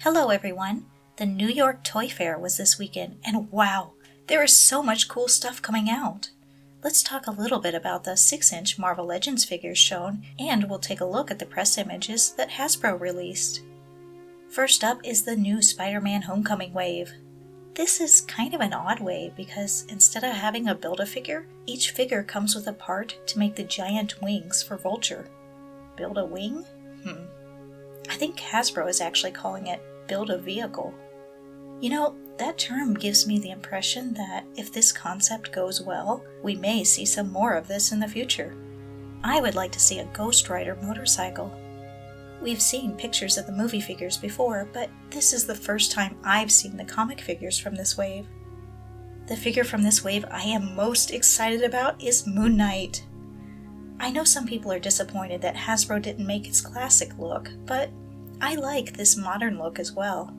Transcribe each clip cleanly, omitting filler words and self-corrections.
Hello everyone! The New York Toy Fair was this weekend, and wow, there is so much cool stuff coming out! Let's talk a little bit about the 6-inch Marvel Legends figures shown, and we'll take a look at the press images that Hasbro released. First up is the new Spider-Man Homecoming wave. This is kind of an odd wave because instead of having a Build-A-Figure, each figure comes with a part to make the giant wings for Vulture. Build a wing? I think Hasbro is actually calling it Build a Vehicle. You know, that term gives me the impression that if this concept goes well, we may see some more of this in the future. I would like to see a Ghost Rider motorcycle. We've seen pictures of the movie figures before, but this is the first time I've seen the comic figures from this wave. The figure from this wave I am most excited about is Moon Knight. I know some people are disappointed that Hasbro didn't make its classic look, but I like this modern look as well.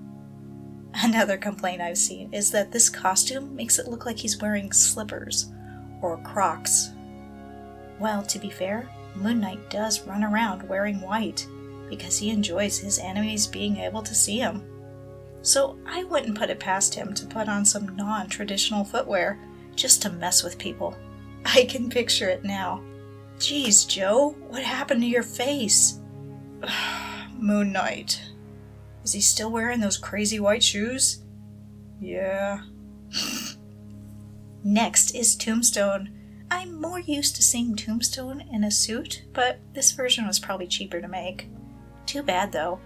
Another complaint I've seen is that this costume makes it look like he's wearing slippers or Crocs. Well, to be fair, Moon Knight does run around wearing white because he enjoys his enemies being able to see him. So I wouldn't put it past him to put on some non-traditional footwear just to mess with people. I can picture it now. Geez, Joe, what happened to your face? Moon Knight. Is he still wearing those crazy white shoes? Yeah. Next is Tombstone. I'm more used to seeing Tombstone in a suit, but this version was probably cheaper to make. Too bad though.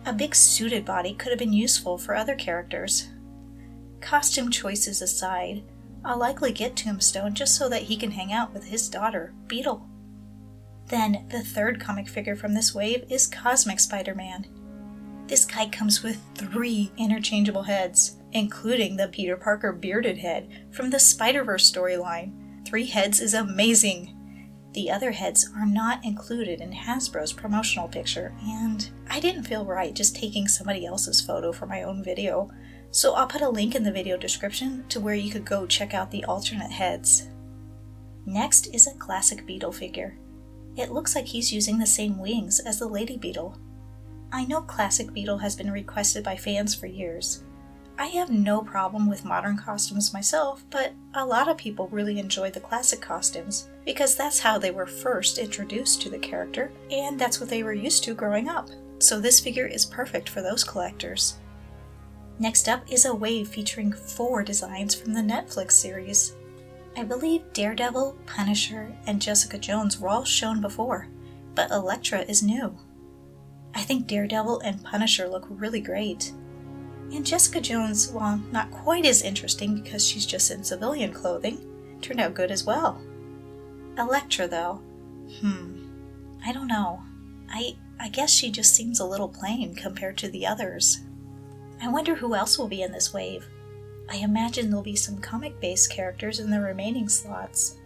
A big suited body could have been useful for other characters. Costume choices aside, I'll likely get Tombstone just so that he can hang out with his daughter, Beatle. Then, the third comic figure from this wave is Cosmic Spider-Man. This guy comes with 3 interchangeable heads, including the Peter Parker bearded head from the Spider-Verse storyline. 3 heads is amazing! The other heads are not included in Hasbro's promotional picture, and I didn't feel right just taking somebody else's photo for my own video, so I'll put a link in the video description to where you could go check out the alternate heads. Next is a classic Beetle figure. It looks like he's using the same wings as the Lady Beetle. I know classic Beetle has been requested by fans for years. I have no problem with modern costumes myself, but a lot of people really enjoy the classic costumes because that's how they were first introduced to the character, and that's what they were used to growing up. So this figure is perfect for those collectors. Next up is a wave featuring 4 designs from the Netflix series. I believe Daredevil, Punisher, and Jessica Jones were all shown before, but Elektra is new. I think Daredevil and Punisher look really great. And Jessica Jones, while not quite as interesting because she's just in civilian clothing, turned out good as well. Elektra though, I don't know. I guess she just seems a little plain compared to the others. I wonder who else will be in this wave. I imagine there'll be some comic-based characters in the remaining slots.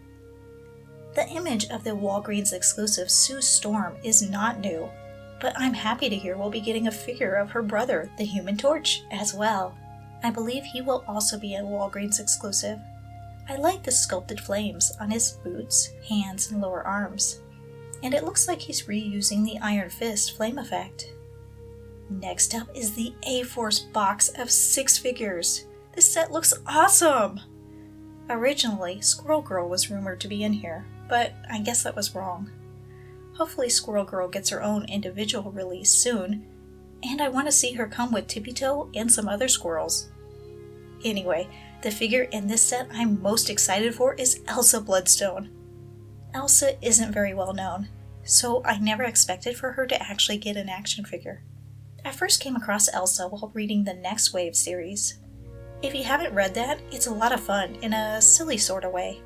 The image of the Walgreens exclusive Sue Storm is not new, but I'm happy to hear we'll be getting a figure of her brother, the Human Torch, as well. I believe he will also be a Walgreens exclusive. I like the sculpted flames on his boots, hands, and lower arms, and it looks like he's reusing the Iron Fist flame effect. Next up is the A-Force box of 6 figures. This set looks awesome! Originally, Squirrel Girl was rumored to be in here, but I guess that was wrong. Hopefully Squirrel Girl gets her own individual release soon, and I want to see her come with Tippy Toe and some other squirrels. Anyway, the figure in this set I'm most excited for is Elsa Bloodstone. Elsa isn't very well known, so I never expected for her to actually get an action figure. I first came across Elsa while reading the Next Wave series. If you haven't read that, it's a lot of fun in a silly sort of way.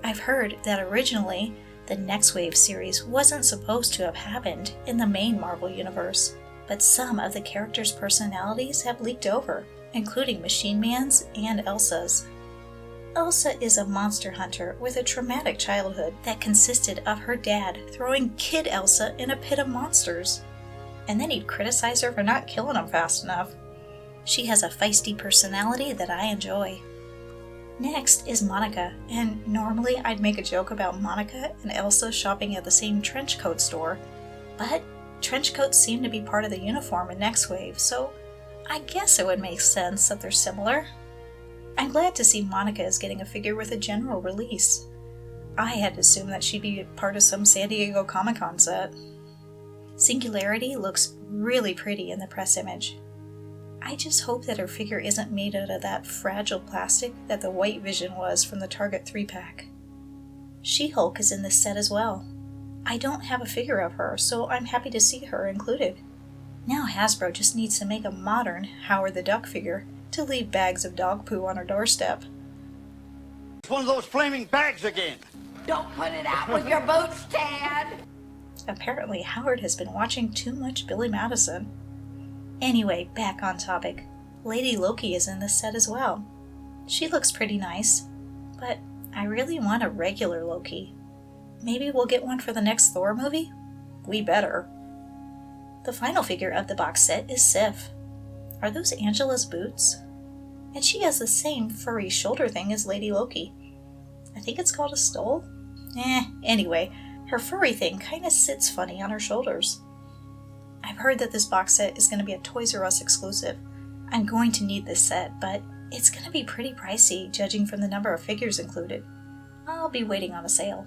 I've heard that originally, the Next Wave series wasn't supposed to have happened in the main Marvel universe, but some of the characters' personalities have leaked over, including Machine Man's and Elsa's. Elsa is a monster hunter with a traumatic childhood that consisted of her dad throwing Kid Elsa in a pit of monsters, and then he'd criticize her for not killing him fast enough. She has a feisty personality that I enjoy. Next is Monica, and normally I'd make a joke about Monica and Elsa shopping at the same trench coat store, but trench coats seem to be part of the uniform in Next Wave, so I guess it would make sense that they're similar. I'm glad to see Monica is getting a figure with a general release. I had assumed that she'd be part of some San Diego Comic-Con set. Singularity looks really pretty in the press image. I just hope that her figure isn't made out of that fragile plastic that the White Vision was from the Target 3-pack. She-Hulk is in this set as well. I don't have a figure of her, so I'm happy to see her included. Now Hasbro just needs to make a modern Howard the Duck figure to leave bags of dog poo on her doorstep. It's one of those flaming bags again. Don't put it out with your boots, Tad! Apparently Howard has been watching too much Billy Madison. Anyway, back on topic. Lady Loki is in this set as well. She looks pretty nice, but I really want a regular Loki. Maybe we'll get one for the next Thor movie? We better. The final figure of the box set is Sif. Are those Angela's boots? And she has the same furry shoulder thing as Lady Loki. I think it's called a stole? Anyway, her furry thing kinda sits funny on her shoulders. I've heard that this box set is going to be a Toys R Us exclusive. I'm going to need this set, but it's going to be pretty pricey judging from the number of figures included. I'll be waiting on a sale.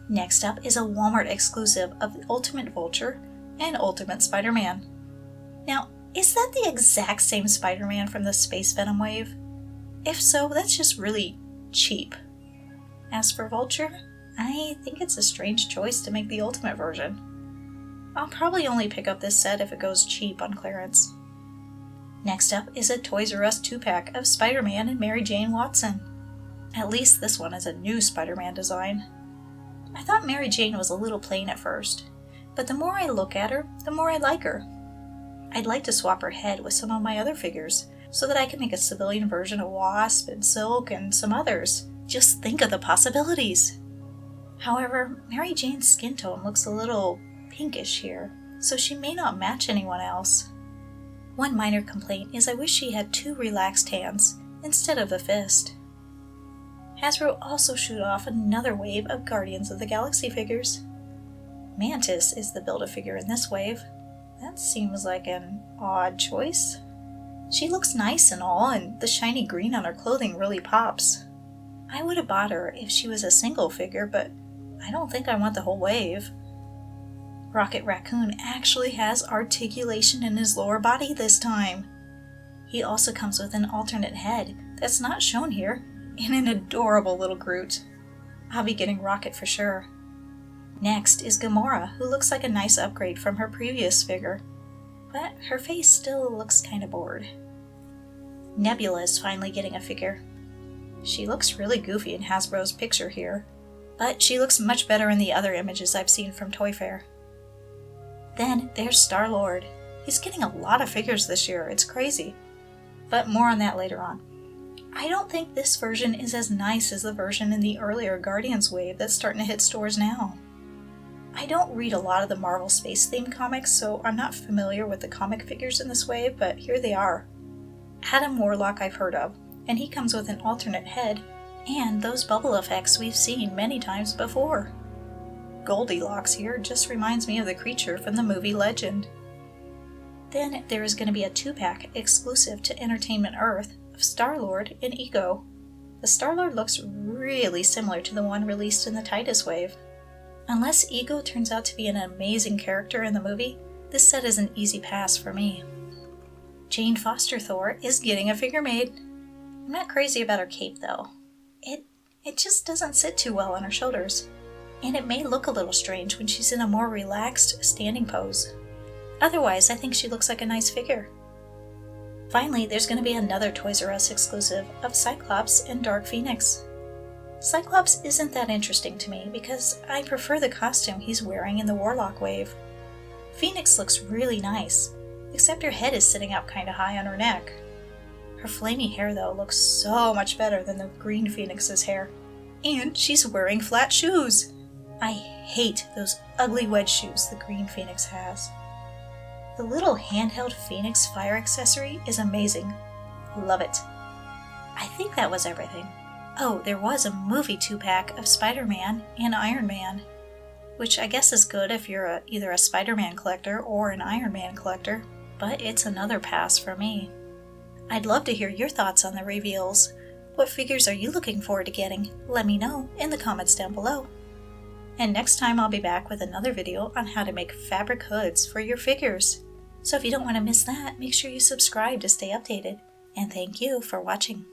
Next up is a Walmart exclusive of the Ultimate Vulture and Ultimate Spider-Man. Now, is that the exact same Spider-Man from the Space Venom wave? If so, that's just really cheap. As for Vulture, I think it's a strange choice to make the Ultimate version. I'll probably only pick up this set if it goes cheap on clearance. Next up is a Toys R Us 2-pack of Spider-Man and Mary Jane Watson. At least this one is a new Spider-Man design. I thought Mary Jane was a little plain at first, but the more I look at her, the more I like her. I'd like to swap her head with some of my other figures, so that I can make a civilian version of Wasp and Silk and some others. Just think of the possibilities! However, Mary Jane's skin tone looks a little pinkish here, so she may not match anyone else. One minor complaint is I wish she had 2 relaxed hands instead of the fist. Hasbro also showed off another wave of Guardians of the Galaxy figures. Mantas is the Build-A-Figure in this wave. That seems like an odd choice. She looks nice and all, and the shiny green on her clothing really pops. I would have bought her if she was a single figure, but I don't think I want the whole wave. Rocket Raccoon actually has articulation in his lower body this time. He also comes with an alternate head that's not shown here, and an adorable little Groot. I'll be getting Rocket for sure. Next is Gamora, who looks like a nice upgrade from her previous figure, but her face still looks kinda bored. Nebula is finally getting a figure. She looks really goofy in Hasbro's picture here, but she looks much better in the other images I've seen from Toy Fair. Then there's Star-Lord. He's getting a lot of figures this year, it's crazy. But more on that later on. I don't think this version is as nice as the version in the earlier Guardians wave that's starting to hit stores now. I don't read a lot of the Marvel space-themed comics, so I'm not familiar with the comic figures in this wave, but here they are. Adam Warlock I've heard of, and he comes with an alternate head, and those bubble effects we've seen many times before. Goldilocks here just reminds me of the creature from the movie Legend. Then there is going to be a 2-pack exclusive to Entertainment Earth of Star-Lord and Ego. The Star-Lord looks really similar to the one released in the Titus wave. Unless Ego turns out to be an amazing character in the movie, this set is an easy pass for me. Jane Foster Thor is getting a figure made. I'm not crazy about her cape though. It just doesn't sit too well on her shoulders, and it may look a little strange when she's in a more relaxed standing pose. Otherwise, I think she looks like a nice figure. Finally, there's going to be another Toys R Us exclusive of Cyclops and Dark Phoenix. Cyclops isn't that interesting to me because I prefer the costume he's wearing in the Warlock wave. Phoenix looks really nice, except her head is sitting up kinda high on her neck. Her flamey hair though looks so much better than the green Phoenix's hair. And she's wearing flat shoes! I hate those ugly wedge shoes the green Phoenix has. The little handheld Phoenix fire accessory is amazing. Love it. I think that was everything. Oh, there was a movie 2-pack of Spider-Man and Iron Man, which I guess is good if you're either a Spider-Man collector or an Iron Man collector. but it's another pass for me. I'd love to hear your thoughts on the reveals. What figures are you looking forward to getting? Let me know in the comments down below. And next time I'll be back with another video on how to make fabric hoods for your figures. So if you don't want to miss that, make sure you subscribe to stay updated. And thank you for watching.